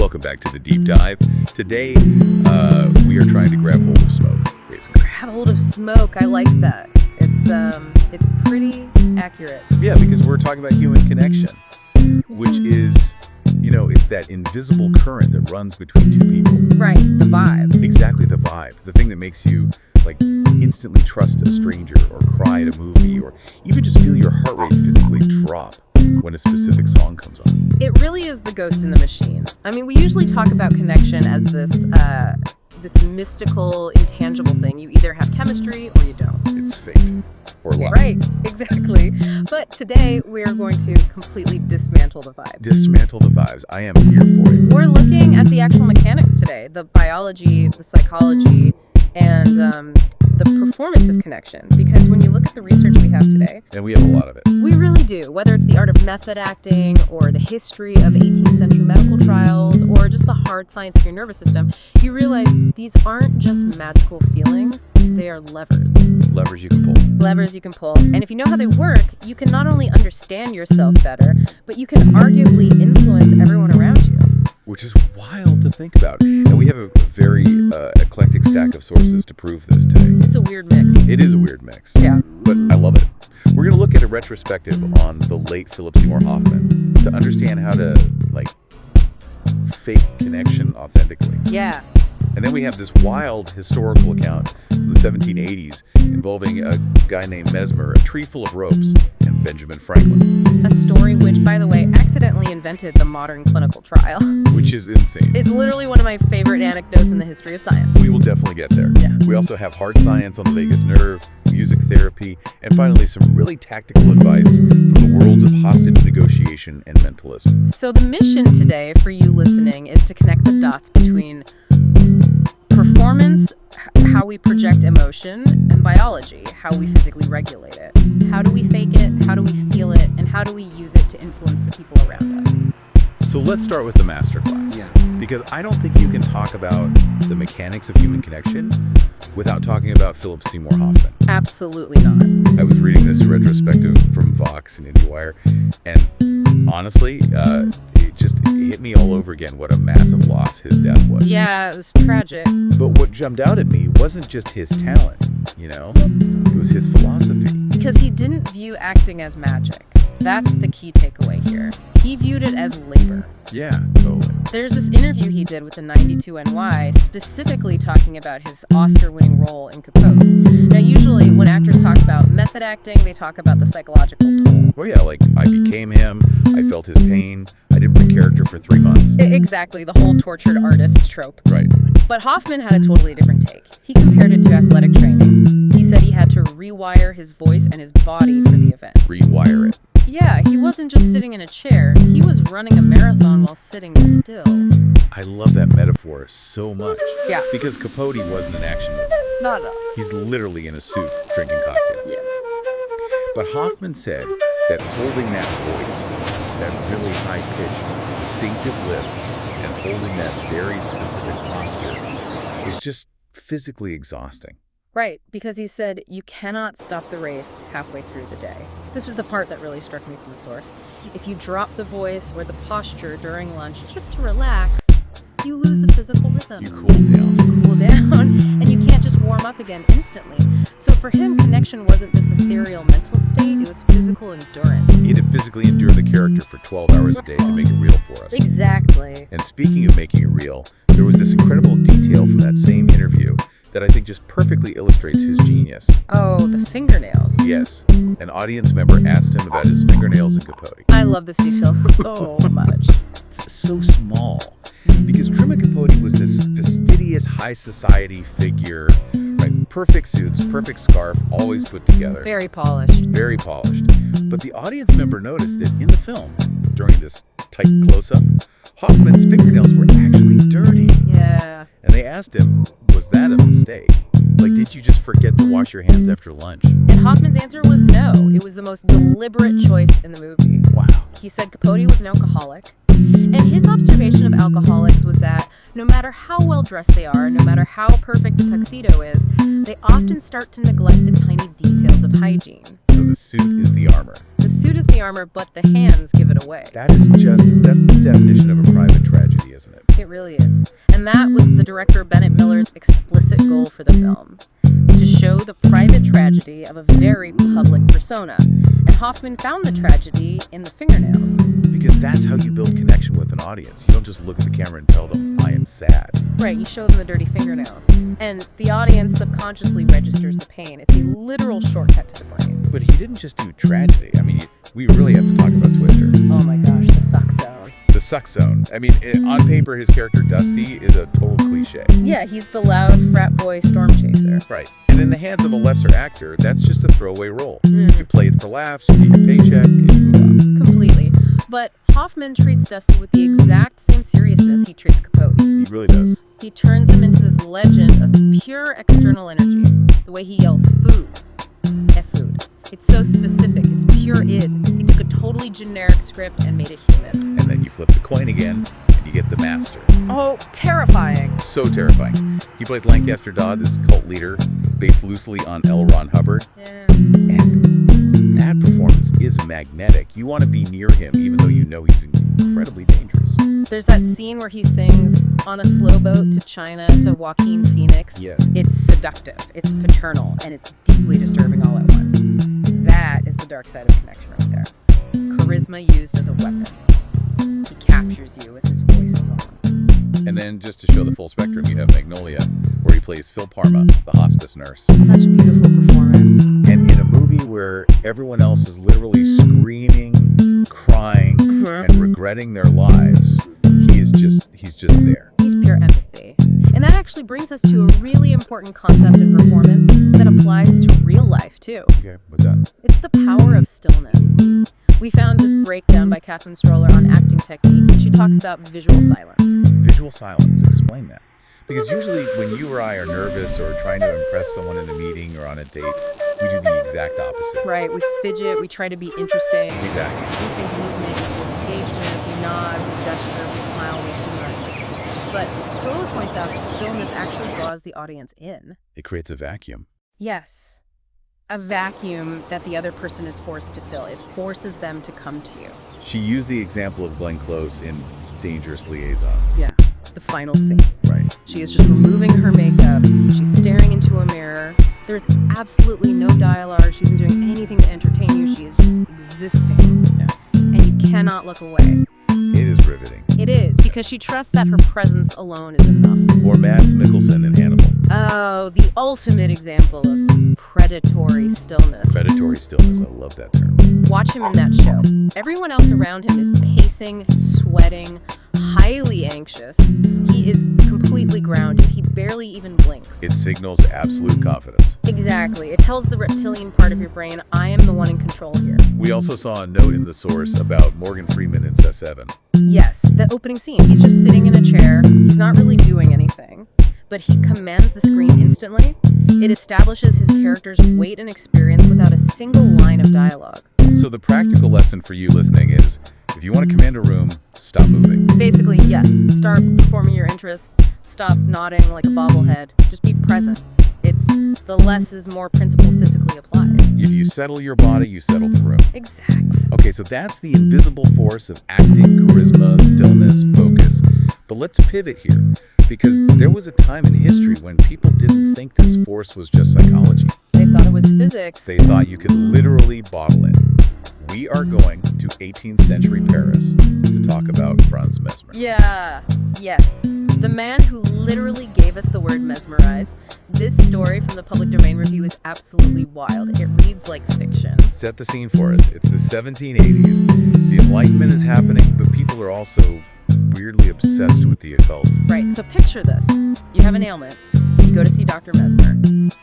Welcome back to the deep dive. Today, we are trying to grab hold of smoke, basically. Grab hold of smoke. I like that. It's pretty accurate. Yeah, because we're talking about human connection, which is, it's that invisible current that runs between two people. Right, the vibe. Exactly, the vibe. The thing that makes you, instantly trust a stranger or cry at a movie or even just feel your heart rate physically drop when a specific song comes on. It really is the ghost in the machine. I mean, we usually talk about connection as this mystical, intangible thing. You either have chemistry or you don't. It's fate or luck. Right, exactly. But today, we're going to completely dismantle the vibes. Dismantle the vibes. I am here for it. We're looking at the actual mechanics today, the biology, the psychology, and the performance of connection. Because when you look at the research we have today, and we have a lot of it. We really do. Whether it's the art of method acting or the history of 18th century medical trials or just the hard science of your nervous system, you realize these aren't just magical feelings, they are levers. Levers you can pull. Levers you can pull. And if you know how they work, you can not only understand yourself better, but you can arguably influence everyone around you. Which is wild to think about. And we have a very eclectic stack of sources to prove this today. It's a weird mix. It is a weird mix. Yeah. But I love it. We're going to look at a retrospective on the late Philip Seymour Hoffman to understand how to, fake connection authentically. Yeah. And then we have this wild historical account from the 1780s involving a guy named Mesmer, a tree full of ropes, and Benjamin Franklin. A story which, by the way, accidentally invented the modern clinical trial. Which is insane. It's literally one of my favorite anecdotes in the history of science. We will definitely get there. Yeah. We also have hard science on the vagus nerve, music therapy, and finally some really tactical advice from the worlds of hostage negotiation and mentalism. So the mission today for you listening is to connect the dots between performance, how we project emotion, and biology, how we physically regulate it. How do we fake it? How do we feel it? And how do we use it to influence the people around us? So let's start with the masterclass. Yeah. Because I don't think you can talk about the mechanics of human connection without talking about Philip Seymour Hoffman. Absolutely not. I was reading this retrospective from Vox and IndieWire, and honestly, it hit me all over again what a massive loss his death was. Yeah, it was tragic. But what jumped out at me wasn't just his talent, it was his philosophy. Because he didn't view acting as magic. That's the key takeaway here. He viewed it as labor. Yeah, totally. There's this interview he did with the 92 NY specifically talking about his Oscar-winning role in Capote. Now, usually when actors talk about method acting, they talk about the psychological toll. Well, yeah, I became him, I felt his pain, I didn't break character for 3 months. Exactly, the whole tortured artist trope. Right. But Hoffman had a totally different take. He compared it to athletic training. He said he had to rewire his voice and his body for the event. Rewire it. Yeah, he wasn't just sitting in a chair. He was running a marathon while sitting still. I love that metaphor so much. Yeah. Because Capote wasn't an action movie. Not at all. He's literally in a suit drinking cocktails. Yeah. But Hoffman said that holding that voice, that really high-pitched, distinctive lisp, and holding that very specific posture is just physically exhausting. Right, because he said you cannot stop the race halfway through the day. This is the part that really struck me from the source. If you drop the voice or the posture during lunch just to relax, you lose the physical rhythm. You cool down. Cool down, and you can't just warm up again instantly. So for him, connection wasn't this ethereal mental state, it was physical endurance. He had to physically endure the character for 12 hours a day to make it real for us. Exactly. And speaking of making it real, there was this incredible detail from that same interview that I think just perfectly illustrates his genius. Oh, the fingernails. Yes. An audience member asked him about his fingernails in Capote. I love this detail so much. It's so small. Because Truman Capote was this fastidious high society figure, right? Perfect suits, perfect scarf, always put together. Very polished. Very polished. But the audience member noticed that in the film, during this tight close-up, Hoffman's fingernails were actually dirty. Yeah. And they asked him, was that a mistake? Did you just forget to wash your hands after lunch? And Hoffman's answer was no. It was the most deliberate choice in the movie. Wow. He said Capote was an alcoholic. And his observation of alcoholics was that no matter how well dressed they are, no matter how perfect the tuxedo is, they often start to neglect the tiny details of hygiene. So the suit is the armor. The suit is the armor, but the hands give it away. That's the definition of a private tragedy. tragedy, isn't it? It really is. And that was the director Bennett Miller's explicit goal for the film, to show the private tragedy of a very public persona. And Hoffman found the tragedy in the fingernails. Because that's how you build connection with an audience. You don't just look at the camera and tell them, I am sad. Right, you show them the dirty fingernails. And the audience subconsciously registers the pain. It's a literal shortcut to the brain. But he didn't just do tragedy. I mean, we really have to talk about Twister. Oh my gosh, the suck zone. The suck zone. I mean, on paper, his character Dusty is a total cliche. Yeah, he's the loud frat boy storm chaser. Right. And in the hands of a lesser actor, that's just a throwaway role. Mm. You play it for laughs, you get your paycheck, and you move on. Completely. But Hoffman treats Dusty with the exact same seriousness he treats Capote. He really does. He turns him into this legend of pure external energy. The way he yells, food. Food. It's so specific. It's pure id. He took a totally generic script and made it human. And then you flip the coin again, and you get the master. Oh, terrifying. So terrifying. He plays Lancaster Dodd, this cult leader, based loosely on L. Ron Hubbard. Yeah. And that performance is magnetic. You want to be near him, even though you know he's incredibly dangerous. There's that scene where he sings on a slow boat to China to Joaquin Phoenix. Yes. It's seductive, it's paternal, and it's deeply disturbing all at once. That is the dark side of connection right there. Charisma used as a weapon. He captures you with his voice alone. And then, just to show the full spectrum, you have Magnolia, where he plays Phil Parma, the hospice nurse. Such a beautiful performance. And in a movie where everyone else is literally screaming, crying, and regretting their lives, he's just there. He's pure empathy. And that actually brings us to a really important concept in performance that applies to real life, too. Okay, what's that? It's the power of stillness. We found this breakdown by Catherine Stroller on acting techniques, and she talks about visual silence. Visual silence, explain that. Because usually when you or I are nervous or trying to impress someone in a meeting or on a date, we do the exact opposite. Right, we fidget, we try to be interesting. Exactly. We think we need to make this engagement, we nod, we gesture, we smile way too much. But Stroller points out that stillness actually draws the audience in. It creates a vacuum. Yes. A vacuum that the other person is forced to fill. It forces them to come to you. She used the example of Glenn Close in Dangerous Liaisons. Yeah, the final scene. Right. She is just removing her makeup. She's staring into a mirror. There's absolutely no dialogue. She isn't doing anything to entertain you. She is just existing. Yeah. And you cannot look away. It is riveting. It is, because she trusts that her presence alone is enough. Or Mads Mikkelsen in Hannibal. Oh, the ultimate example of predatory stillness. Predatory stillness. I love that term. Watch him in that show. Everyone else around him is pacing, sweating, highly anxious. He is completely grounded. He barely even blinks. It signals absolute confidence. Exactly. It tells the reptilian part of your brain, I am the one in control here. We also saw a note in the source about Morgan Freeman in Cess7. Yes, the opening scene. He's just sitting in a chair. He's not really doing anything. But he commands the screen instantly. It establishes his character's weight and experience without a single line of dialogue. So the practical lesson for you listening is, if you want to command a room, stop moving. Basically, yes. Start performing your interest. Stop nodding like a bobblehead. Just be present. It's the less is more principle physically applied. If you settle your body, you settle the room. Exact. Okay, so that's the invisible force of acting, charisma, stillness, focus. But let's pivot here, because there was a time in history when people didn't think this force was just psychology. They thought it was physics. They thought you could literally bottle it. We are going to 18th century Paris to talk about Franz Mesmer. Yeah. Yes. The man who literally gave us the word mesmerize. This story from the Public Domain Review is absolutely wild. It reads like fiction. Set the scene for us. It's the 1780s. The Enlightenment is happening, but people are also weirdly obsessed with the occult. Right, so picture this. You have an ailment. You go to see Dr. Mesmer.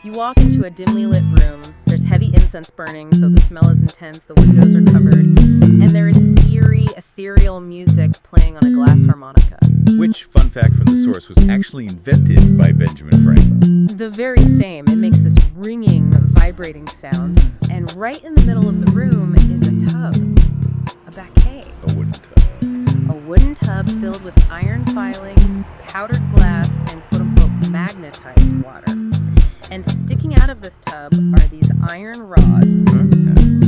You walk into a dimly lit room. There's heavy incense burning, so the smell is intense. The windows are covered. And there is eerie, ethereal music playing on a glass harmonica. Which, fun fact from the source, was actually invented by Benjamin Franklin. The very same. It makes this ringing, vibrating sound. And right in the middle of the room is a tub. A baquet. A wooden tub. A wooden tub filled with iron filings, powdered glass, and quote-unquote magnetized water. And sticking out of this tub are these iron rods.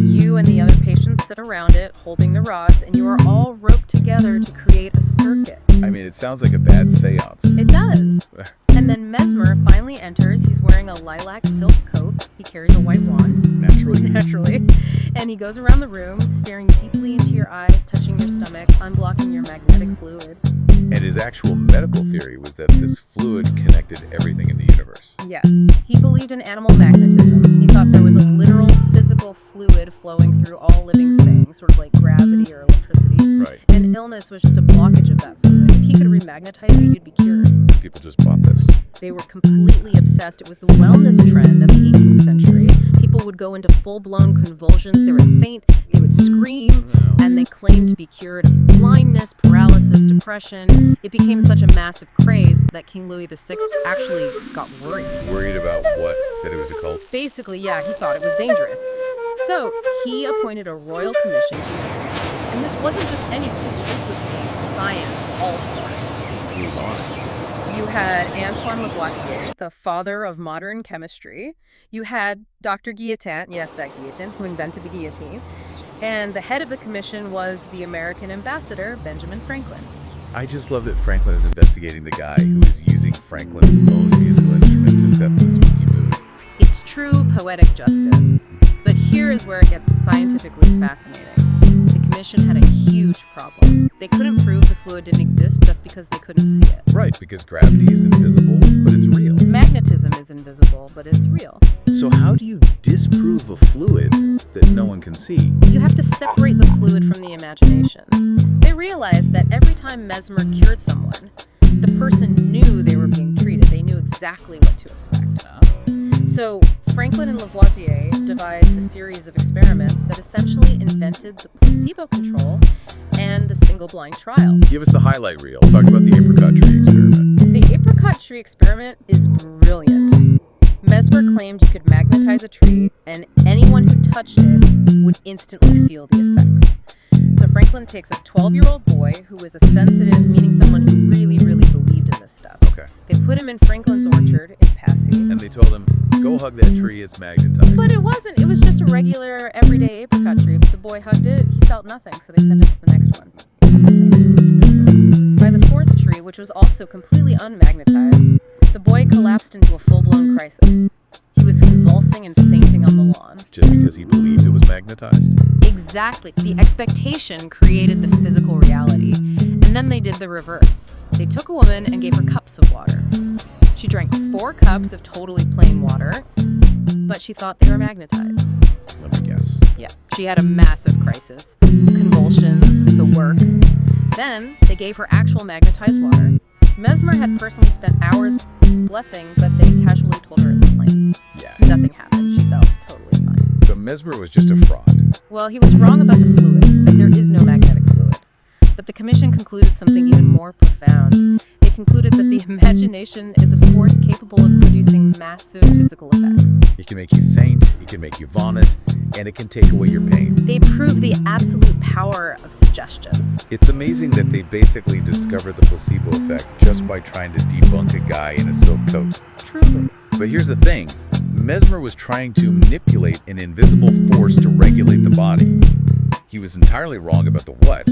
You and the other patients friends sit around it, holding the rods, and you are all roped together to create a circuit. I mean, it sounds like a bad seance. It does. And then Mesmer finally enters. He's wearing a lilac silk coat. He carries a white wand. Naturally. And he goes around the room, staring deeply into your eyes, touching your stomach, unblocking your magnetic fluid. And his actual medical theory was that this fluid connected everything in the universe. Yes. He believed in animal magnetism. He thought there was a literal physical fluid flowing through all living things, sort of like gravity or electricity. Right. And illness was just a blockage of that fluid. If he could remagnetize you, you'd be cured. People just bought this. They were completely obsessed. It was the wellness trend of the 18th century. People would go into full-blown convulsions. They would faint. They would scream. And they claimed to be cured of blindness, paralysis, depression. It became such a massive craze that King Louis VI actually got worried. Worried about what? That it was a cult? Basically, yeah, he thought it was dangerous. So he appointed a royal commission to investigate. And this wasn't just anything. This was a science all-star. Who's on it? You had Antoine Lavoisier, the father of modern chemistry. You had Dr. Guillotin, yes, that Guillotin, who invented the guillotine. And the head of the commission was the American ambassador, Benjamin Franklin. I just love that Franklin is investigating the guy who is using Franklin's own musical instrument to set the spooky mood. It's true poetic justice. But here is where it gets scientifically fascinating. The commission had a huge problem. They couldn't prove the fluid didn't exist just because they couldn't see it. Right, because gravity is invisible, but it's real. Magnetism is invisible, but it's real. So how do you disprove a fluid that no one can see? You have to separate the fluid from the imagination. They realized that every time Mesmer cured someone, the person knew they were being treated. They knew exactly what to expect. So Franklin and Lavoisier devised a series of experiments that essentially invented the placebo control and the single-blind trial. Give us the highlight reel. Talk about the apricot tree experiment. The apricot tree experiment is brilliant. Mesmer claimed you could magnetize a tree, and anyone who touched it would instantly feel the effects. So Franklin takes a 12-year-old boy who was a sensitive, meaning someone who really, really believed in this stuff. Okay. They put him in Franklin's orchard in Passy. And they told him, go hug that tree, it's magnetized. But it wasn't. It was just a regular, everyday apricot tree. But the boy hugged it. He felt nothing, so they sent him to the next one. By the fourth tree, which was also completely unmagnetized, the boy collapsed into a full-blown crisis. He was convulsing and fainting on the lawn. Just because he believed it was magnetized? Exactly. The expectation created the physical reality. And then they did the reverse. They took a woman and gave her cups of water. She drank 4 cups of totally plain water, but she thought they were magnetized. Let me guess. Yeah, she had a massive crisis. Convulsions, the works. Then they gave her actual magnetized water. Mesmer had personally spent hours blessing, but they casually told her it was plain. Yeah. Nothing happened. She felt totally fine. So Mesmer was just a fraud. Well, he was wrong about the fluid, that there is no magnetic fluid. But the commission concluded something even more profound. They concluded that the imagination is a force capable of producing massive physical effects. It can make you faint, it can make you vomit, and it can take away your pain. They proved the absolute power of suggestion. It's amazing that they basically discovered the placebo effect just by trying to debunk a guy in a silk coat. Truly. But here's the thing. Mesmer was trying to manipulate an invisible force to regulate the body. He was entirely wrong about the what,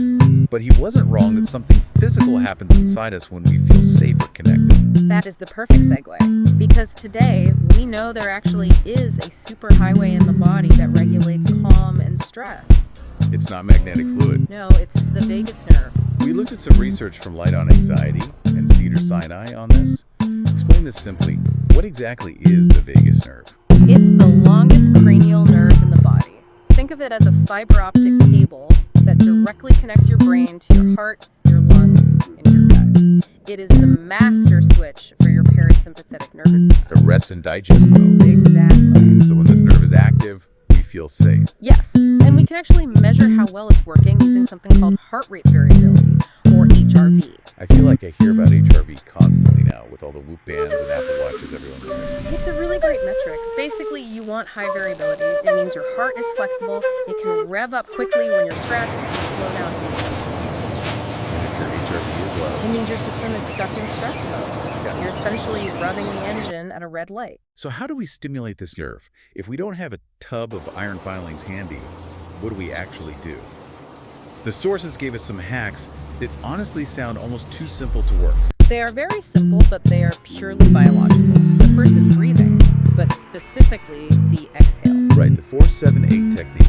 but he wasn't wrong that something physical happens inside us when we feel safe or connected. That is the perfect segue, because today we know there actually is a superhighway in the body that regulates calm and stress. It's not magnetic fluid. No, it's the vagus nerve. We looked at some research from Light on Anxiety and Cedars-Sinai on this. Explain this simply. What exactly is the vagus nerve? It's the longest cranial nerve in the body. Think of it as a fiber optic cable that directly connects your brain to your heart, your lungs, and your gut. It is the master switch for your parasympathetic nervous system. The rest and digest mode. Exactly. So when this nerve is active, we feel safe. Yes, and we can actually measure how well it's working using something called heart rate variability, or HRV. I feel like I hear about HRV constantly now with all the Whoop bands and Apple Watches everyone's wearing. It's a really great metric. Basically, you want high variability. It means your heart is flexible, it can rev up quickly when you're stressed, and slow down. And if your HRV is low. It means your system is stuck in stress mode. You're essentially rubbing the engine at a red light. So how do we stimulate this nerve? If we don't have a tub of iron filings handy, what do we actually do? The sources gave us some hacks that honestly sound almost too simple to work. They are very simple, but they are purely biological. The first is breathing, but specifically the exhale. Right, the 4-7-8 technique.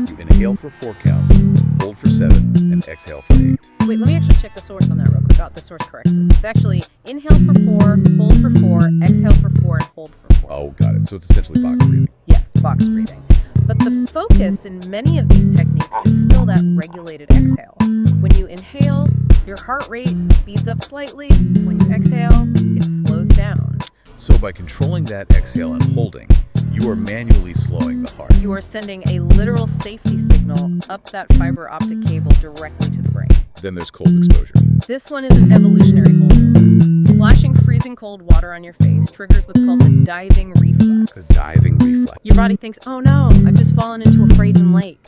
You inhale for 4 counts, hold for 7, and exhale for 8. Wait, let me actually check the source on that real quick. The source corrects this. It's actually inhale for 4, hold for 4, exhale for 4, and hold for 4. Oh, got it. So it's essentially box breathing. Yes, box breathing. But the focus in many of these techniques is still that regulated exhale. When you inhale, your heart rate speeds up slightly. When you exhale, it slows down. So by controlling that exhale and holding, you are manually slowing the heart. You are sending a literal safety signal up that fiber optic cable directly to the brain. Then there's cold exposure. This one is an evolutionary hold. Splashing freezing cold water on your face triggers what's called the diving reflex. The diving reflex. Your body thinks, oh no, I've just fallen into a frozen lake.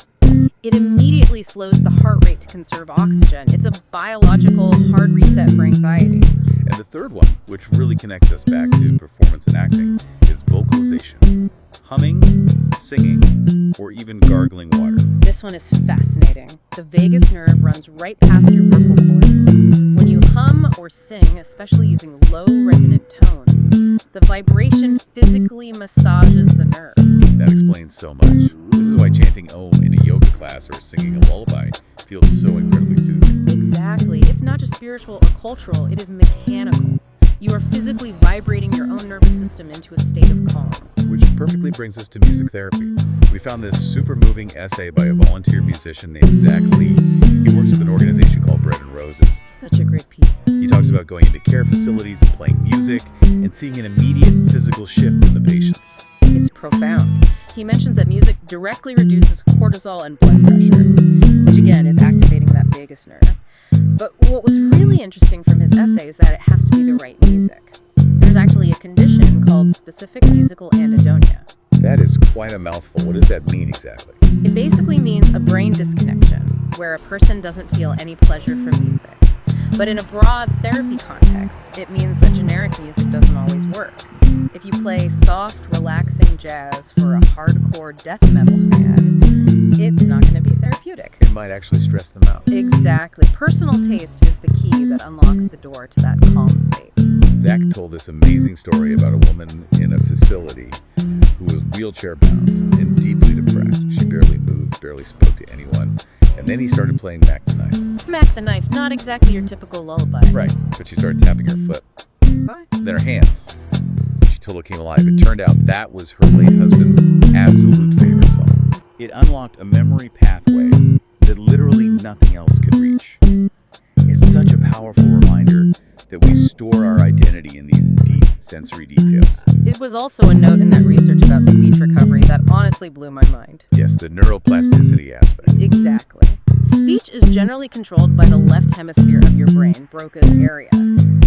It immediately slows the heart rate to conserve oxygen. It's a biological hard reset for anxiety. And the third one, which really connects us back to performance and acting, is vocalization. Humming, singing, or even gargling water. This one is fascinating. The vagus nerve runs right past your vocal cords. When you hum or sing, especially using low resonant tones, the vibration physically massages the nerve. That explains so much. This is why chanting Om in a yoga class or singing a lullaby feels so incredibly soothing. Exactly. It's not just spiritual or cultural, it is mechanical. You are physically vibrating your own nervous system into a state of calm. Which perfectly brings us to music therapy. We found this super moving essay by a volunteer musician named Zach Lee. He works with an organization called Bread and Roses. Such a great piece. He talks about going into care facilities and playing music and seeing an immediate physical shift in the patients. It's profound. He mentions that music directly reduces cortisol and blood pressure, which again is activating that vagus nerve. But what was really interesting from his essay is that it has to be the right music. There's actually a condition called specific musical anhedonia. That is quite a mouthful. What does that mean exactly? It basically means a brain disconnection, where a person doesn't feel any pleasure from music. But in a broad therapy context, it means that generic music doesn't always work. If you play soft, relaxing jazz for a hardcore death metal fan, it's not going to be therapeutic. It might actually stress them out. Exactly. Personal taste is the key that unlocks the door to that calm state. Zach told this amazing story about a woman in a facility who was wheelchair bound and deeply depressed. She barely moved, barely spoke to anyone. And then he started playing Mac the Knife. Mac the Knife, not exactly your typical lullaby. Right, but she started tapping her foot. Then her hands. She totally came alive. It turned out that was her late husband's absolute favorite song. It unlocked a memory pathway that literally nothing else could reach. It's such a powerful reminder that we store our identity in these deep sensory details. It was also a note in that research about speech recovery that honestly blew my mind. Yes, the neuroplasticity aspect. Exactly. Speech is generally controlled by the left hemisphere of your brain, Broca's area.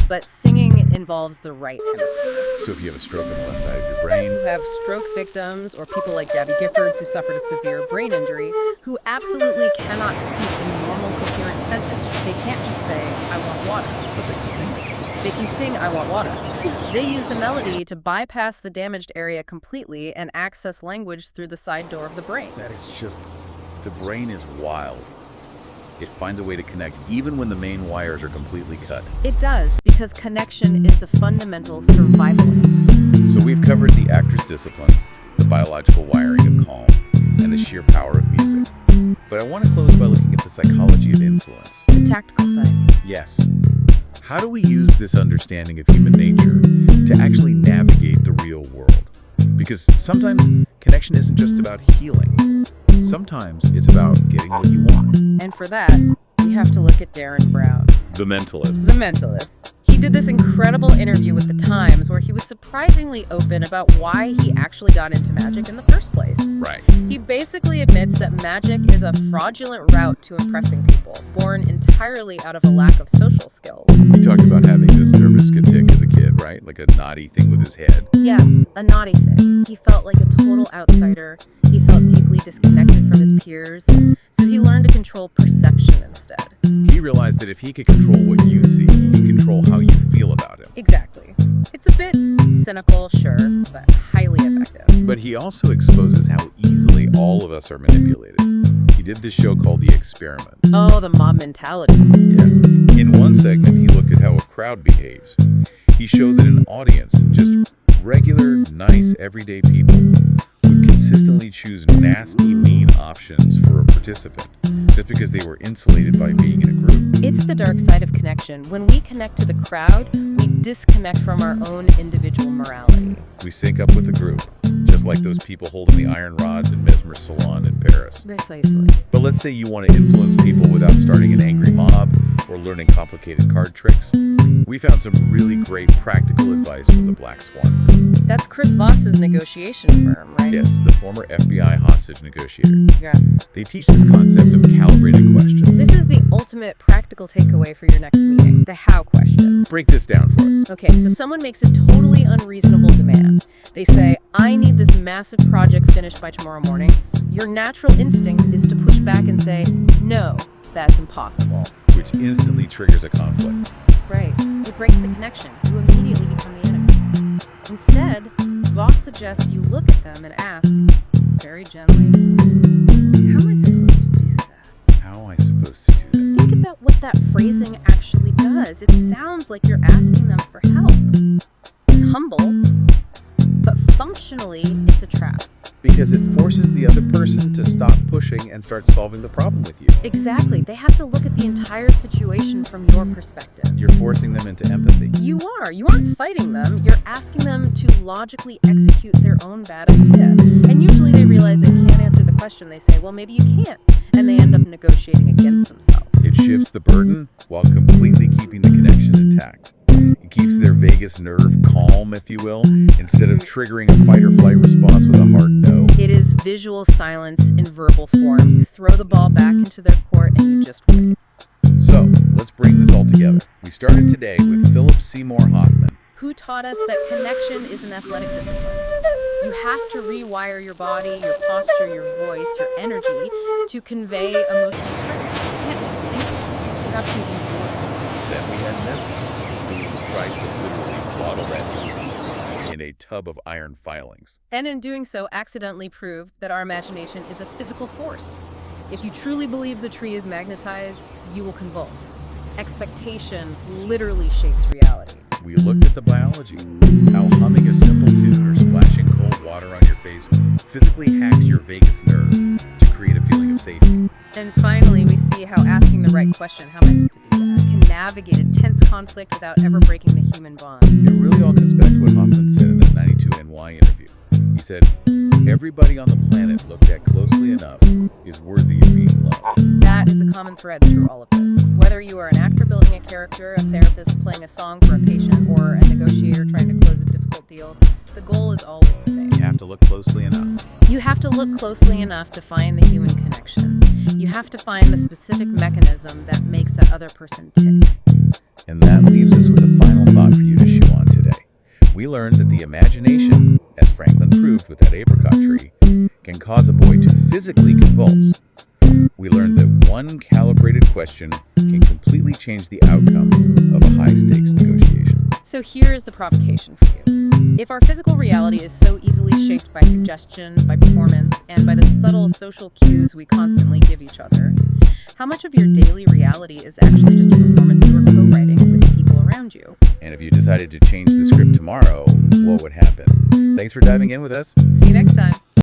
But singing involves the right hemisphere. So if you have a stroke on the left side of your brain, You have stroke victims or people like Gabby Giffords who suffered a severe brain injury who absolutely cannot speak in normal coherent sentence. They can't just say, I want water. but they can sing. They can sing, I want water. They use the melody to bypass the damaged area completely and access language through the side door of the brain. That is just, the brain is wild. It finds a way to connect even when the main wires are completely cut. It does, because connection is a fundamental survival instinct. So we've covered the actor's discipline, the biological wiring of calm, and the sheer power of music. But I want to close by looking at the psychology of influence. The tactical side. Yes. How do we use this understanding of human nature to actually navigate the real world? Because sometimes connection isn't just about healing. Sometimes it's about getting what you want. And for that, we have to look at Darren Brown, The Mentalist. the mentalist. He did this incredible interview with The Times where he was surprisingly open about why he actually got into magic in the first place. Right. He basically admits that magic is a fraudulent route to impressing people, born entirely out of a lack of social skills. He talked about having this nervous tic as a kid, right? Like a naughty thing with his head. Yes, a naughty thing. He felt like a total outsider. He felt deeply disconnected from his peers, so he learned to control perception instead. He realized that if he could control what you see, he could control how you feel about him. Exactly. It's a bit cynical, sure, but highly effective. But he also exposes how easily all of us are manipulated. He did this show called The Experiment. Oh, the mob mentality. Yeah. In one segment, he looked at how a crowd behaves. He showed that an audience, just regular, nice, everyday people, would consistently choose nasty, mean options for a participant just because they were insulated by being in a group. It's the dark side of connection. When we connect to the crowd, we disconnect from our own individual morality. We sync up with the group, just like those people holding the iron rods in Mesmerism salon in Paris. Precisely. But let's say you want to influence people without starting an angry mob or learning complicated card tricks. We found some really great practical advice from the Black Swan. That's Chris Voss's negotiation firm, right? Yes, the former FBI hostage negotiator. Yeah. They teach this concept of calibrated questions. This is the ultimate practical takeaway for your next meeting, the how question. Break this down for us. Okay, so someone makes a totally unreasonable demand. They say, I need this massive project finished by tomorrow morning. Your natural instinct is to push back and say, no, that's impossible. Which instantly triggers a conflict. Right. It breaks the connection. You immediately become the enemy. Instead, Voss suggests you look at them and ask, very gently, how am I supposed to do that? How am I supposed to do that? Think about what that phrasing actually does. It sounds like you're asking them for help. It's humble, but functionally, it's a trap. Because it forces the other person to stop pushing and start solving the problem with you. Exactly. They have to look at the entire situation from your perspective. You're forcing them into empathy. You are. You aren't fighting them. You're asking them to logically execute their own bad idea. And usually they realize they can't answer the question. They say, well, maybe you can't. And they end up negotiating against themselves. It shifts the burden while completely keeping the connection intact. It keeps their vagus nerve calm, if you will, instead of triggering a fight or flight response with a hard no. It is visual silence in verbal form. You throw the ball back into their court and you just wait. So, let's bring this all together. We started today with Philip Seymour Hoffman, who taught us that connection is an athletic discipline. You have to rewire your body, your posture, your voice, your energy to convey emotional triggers. You can't just think it. You have to endure it. Then we had Mesmerism, who tried to literally bottle that in a tub of iron filings. And in doing so, accidentally proved that our imagination is a physical force. If you truly believe the tree is magnetized, you will convulse. Expectation literally shapes reality. We looked at the biology, how humming a simple tune or splashing cold water on your face physically hacks your vagus nerve to create a feeling of safety. And finally, we see how asking the right question, how am I supposed to do that, can navigate a tense conflict without ever breaking the human bond. It really all comes back to what Hoffman said in that 92NY interview. He said, everybody on the planet looked at closely enough is worthy of being loved. That is the common thread through all of this. Whether you are an actor building a character, a therapist playing a song for a patient, or a negotiator trying to close a difficult deal, the goal is always the same. You have to look closely enough. You have to look closely enough to find the human connection. You have to find the specific mechanism that makes that other person tick. And that leaves us with a final thought for you to chew on today. We learned that the imagination, as Franklin proved with that apricot tree, can cause a boy to physically convulse. We learned that one calibrated question can completely change the outcome of a high-stakes negotiation. So here is the provocation for you. If our physical reality is so easily shaped by suggestion, by performance, and by the subtle social cues we constantly give each other, how much of your daily reality is actually just a performance you are co-writing with the people around you? And if you decided to change the script tomorrow, what would happen? Thanks for diving in with us. See you next time.